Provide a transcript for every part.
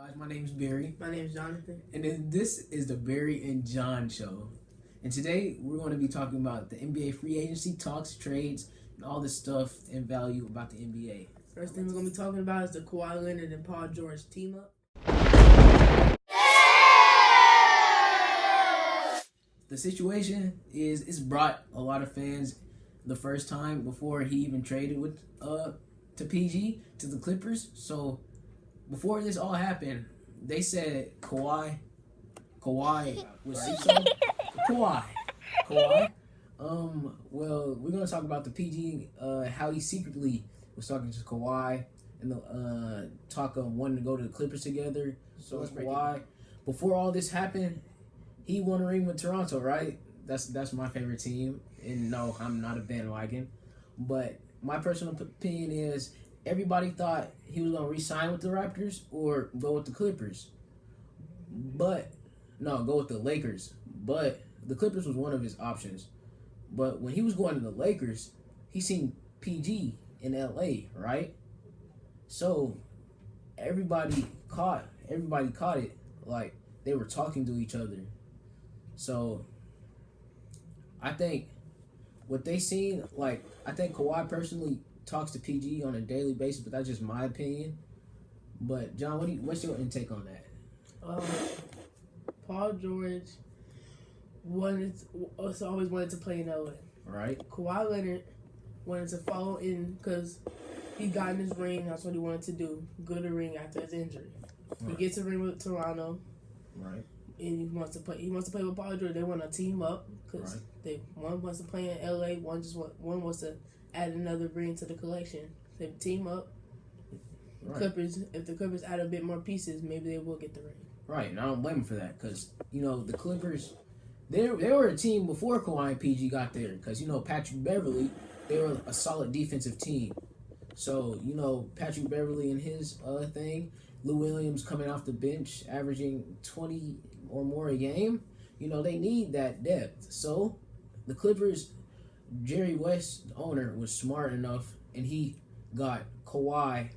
guys, my name is Barry. My name is Jonathan. And then this is the Barry and John Show. And today we're going to be talking about the NBA free agency talks, trades, and all this stuff and value about the NBA. First thing we're going to be talking about is the Kawhi Leonard and Paul George team up. The situation is it's brought a lot of fans the first time before he even traded with to PG to the Clippers. So before this all happened, they said Kawhi was Kawhi. Well, we're gonna talk about the PG how he secretly was talking to Kawhi and the talk of wanting to go to the Clippers together. So Kawhi, before all this happened, he won a ring with Toronto, right? That's my favorite team. And no, I'm not a bandwagon. But my personal opinion is everybody thought he was going to re-sign with the Raptors or go with the Clippers. But, no, go with the Lakers. But the Clippers was one of his options. But when he was going to the Lakers, he seen PG in LA, right? So everybody caught it like they were talking to each other. So I think what they seen, like, I think Kawhi personally talks to PG on a daily basis, but that's just my opinion. But John, what's your intake on that? Paul George always wanted to play in LA. Right. Kawhi Leonard wanted to follow in because he got in his ring. That's what he wanted to do. Go to ring after his injury. Right. He gets a ring with Toronto. Right. And he wants to play with Paul George. They want to team up because one wants to play in LA. One wants to add another ring to the collection. They team up. Right. Clippers. If the Clippers add a bit more pieces, maybe they will get the ring. Right, and I don't blame them for that because the Clippers, they were a team before Kawhi and PG got there because Patrick Beverly, they were a solid defensive team. So Patrick Beverly and his thing, Lou Williams coming off the bench, averaging 20 or more a game, they need that depth. So the Clippers, Jerry West, the owner, was smart enough, and he got Kawhi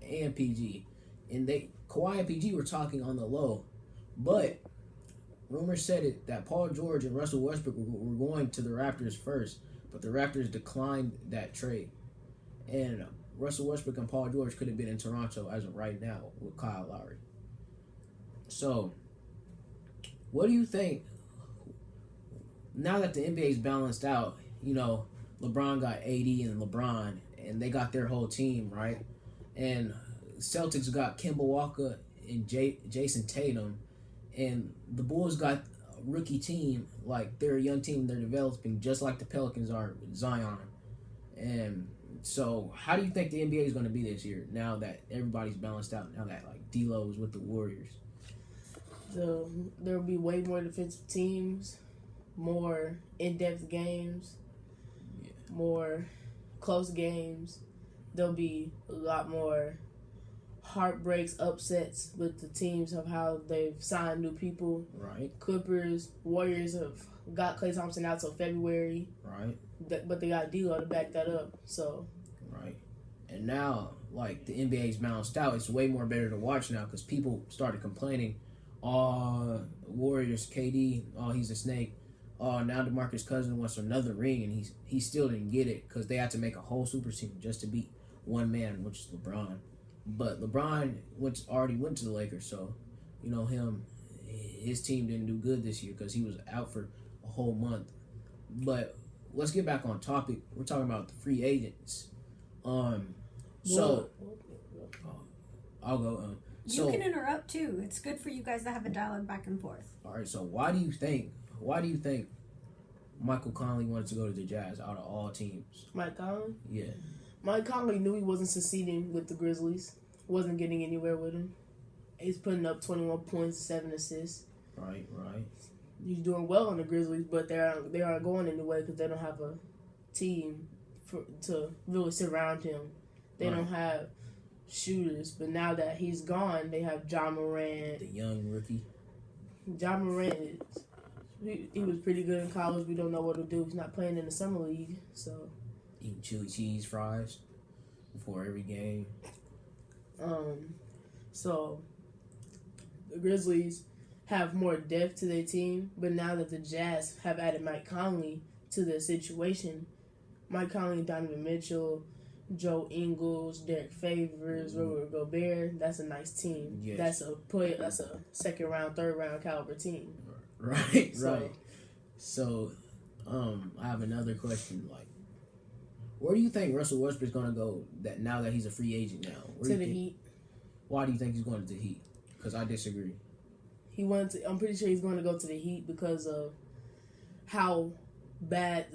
and PG. And Kawhi and PG were talking on the low. But rumors said it that Paul George and Russell Westbrook were going to the Raptors first, but the Raptors declined that trade. And Russell Westbrook and Paul George could have been in Toronto as of right now with Kyle Lowry. So what do you think, now that the NBA's balanced out, LeBron got AD and LeBron, and they got their whole team, right? And Celtics got Kemba Walker and Jason Tatum, and the Bulls got a rookie team, like they're a young team, they're developing, just like the Pelicans are with Zion. And so how do you think the NBA is going to be this year, now that everybody's balanced out, now that like D'Lo is with the Warriors? So there'll be way more defensive teams, more in-depth games, more close games. There'll be a lot more heartbreaks, upsets with the teams of how they've signed new people. Right. Clippers, Warriors have got Klay Thompson out till February. Right. But they got D'Lo to back that up. So. Right. And now, like, the NBA's balanced out. It's way more better to watch now because people started complaining. Warriors, KD, he's a snake. Now DeMarcus Cousins wants another ring, and he still didn't get it because they had to make a whole super team just to beat one man, which is LeBron. But LeBron already went to the Lakers, so his team didn't do good this year because he was out for a whole month. But let's get back on topic. We're talking about the free agents. I'll go. You can interrupt too. It's good for you guys to have a dialogue back and forth. All right. So why do you think Michael Conley wanted to go to the Jazz out of all teams? Mike Conley? Yeah. Mike Conley knew he wasn't succeeding with the Grizzlies. Wasn't getting anywhere with him. He's putting up 21 points, 7 assists. Right. He's doing well on the Grizzlies, but they aren't going anywhere because they don't have a team to really surround him. They don't have shooters. But now that he's gone, they have Ja Morant. The young rookie. Ja Morant, he was pretty good in college. We don't know what he'll do. He's not playing in the summer league, so. Eating chili cheese fries before every game. So the Grizzlies have more depth to their team, but now that the Jazz have added Mike Conley to the situation, Mike Conley, Donovan Mitchell, Joe Ingles, Derek Favors, Rudy Gobert, that's a nice team. Yes. That's a second round, third round caliber team. Right, So- right. So, I have another question. Like, where do you think Russell Westbrook's gonna go? That now that he's a free agent now, where To do the you think- Heat. Why do you think he's going to the Heat? Because I disagree. I'm pretty sure he's going to go to the Heat because of how bad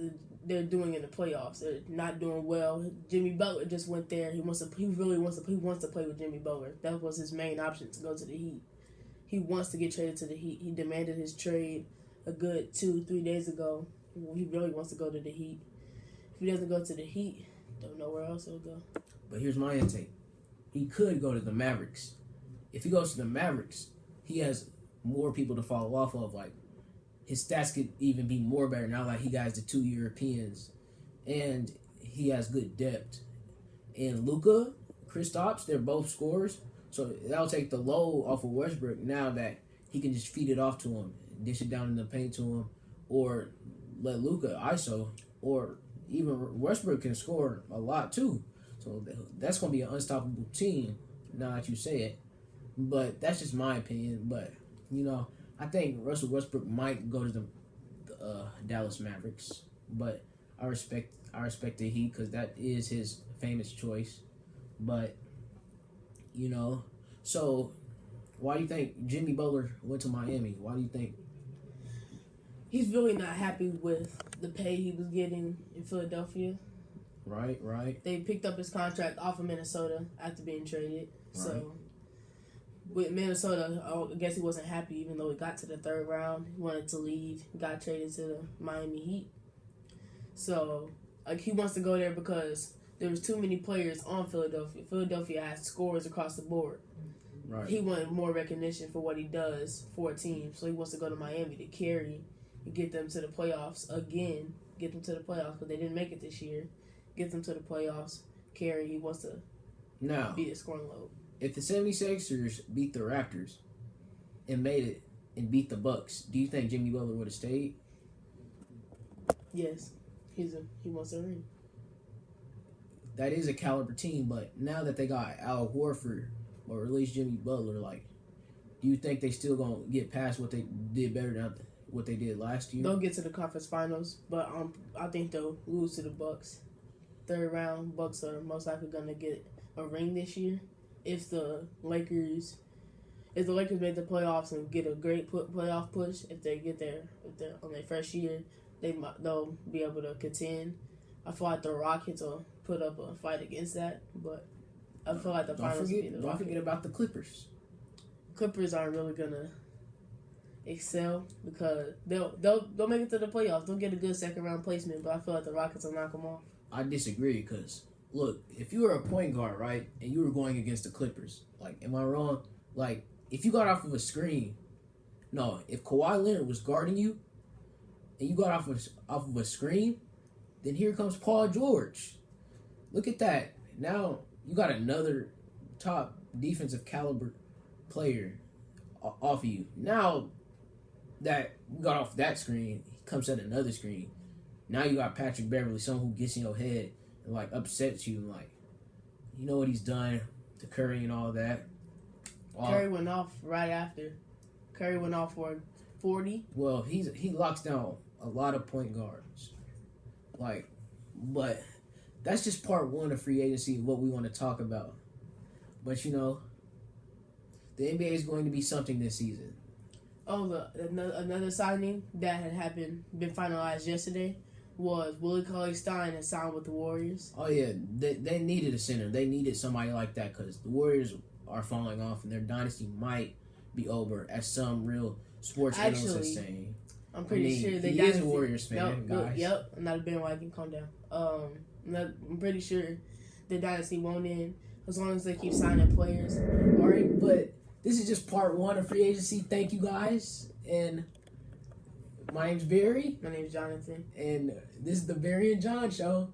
they're doing in the playoffs. They're not doing well. Jimmy Butler just went there. He wants to play with Jimmy Butler. That was his main option, to go to the Heat. He wants to get traded to the Heat. He demanded his trade a good 2-3 days ago. He really wants to go to the Heat. If he doesn't go to the Heat, don't know where else he'll go. But here's my intake. He could go to the Mavericks. If he goes to the Mavericks, he has more people to follow off of. Like, his stats could even be more better now that he got the 2 Europeans. And he has good depth. And Luka, Kristaps, they're both scorers. So that'll take the load off of Westbrook now that he can just feed it off to him, dish it down in the paint to him, or let Luka ISO, or even Westbrook can score a lot too. So that's going to be an unstoppable team, now that you say it. But that's just my opinion. But, I think Russell Westbrook might go to the Dallas Mavericks. But I respect the Heat because that is his famous choice. But, so why do you think Jimmy Butler went to Miami? Why do you think? He's really not happy with the pay he was getting in Philadelphia. Right. They picked up his contract off of Minnesota after being traded. So with Minnesota, I guess he wasn't happy even though he got to the third round. He wanted to leave. Got traded to the Miami Heat. So he wants to go there because there was too many players on Philadelphia. Philadelphia has scorers across the board. Right. He wanted more recognition for what he does for a team. So he wants to go to Miami to carry and get them to the playoffs again. Get them to the playoffs because they didn't make it this year. Get them to the playoffs. Carry. He wants to Now, beat the scoring load. if the 76ers beat the Raptors and made it and beat the Bucks, do you think Jimmy Butler would have stayed? Yes. He wants a ring. That is a caliber team, but now that they got Al Horford or at least Jimmy Butler, like, do you think they still gonna get past what they did better than what they did last year? They'll get to the conference finals, but I think they'll lose to the Bucks. Third round, Bucks are most likely gonna get a ring this year. If the Lakers made the playoffs and get a great playoff push, if they're on their first year, they'll be able to contend. I feel like the Rockets will put up a fight against that, but I feel like the finals will be the Don't Rockets. forget about the Clippers. Clippers aren't really gonna excel because they'll make it to the playoffs. They'll get a good second round placement, but I feel like the Rockets will knock them off. I disagree because, look, if you were a point guard, right, and you were going against the Clippers, like, am I wrong? Like, if you got off of a screen, no, if Kawhi Leonard was guarding you and you got off of a screen, then here comes Paul George. Look at that. Now you got another top defensive caliber player off of you. Now that you got off that screen, he comes at another screen. Now you got Patrick Beverly, someone who gets in your head and, like, upsets you. Like, you know what he's done to Curry and all that. Curry went off right after. Curry went off for 40. Well, he locks down a lot of point guards. Like, but that's just part one of free agency, what we want to talk about. But, the NBA is going to be something this season. Oh, another signing that had been finalized yesterday was Willie Cauley-Stein has signed with the Warriors. Oh, yeah, they needed a center. They needed somebody like that because the Warriors are falling off and their dynasty might be over, as some real sports analysts are saying. I'm pretty sure they he is a Warriors fan, guys. Yep, I'm not a bandwagon. Calm down. I'm pretty sure the dynasty won't end as long as they keep signing players. All right, but this is just part one of free agency. Thank you, guys. And my name's Barry. My name's Jonathan. And this is the Barry and John Show.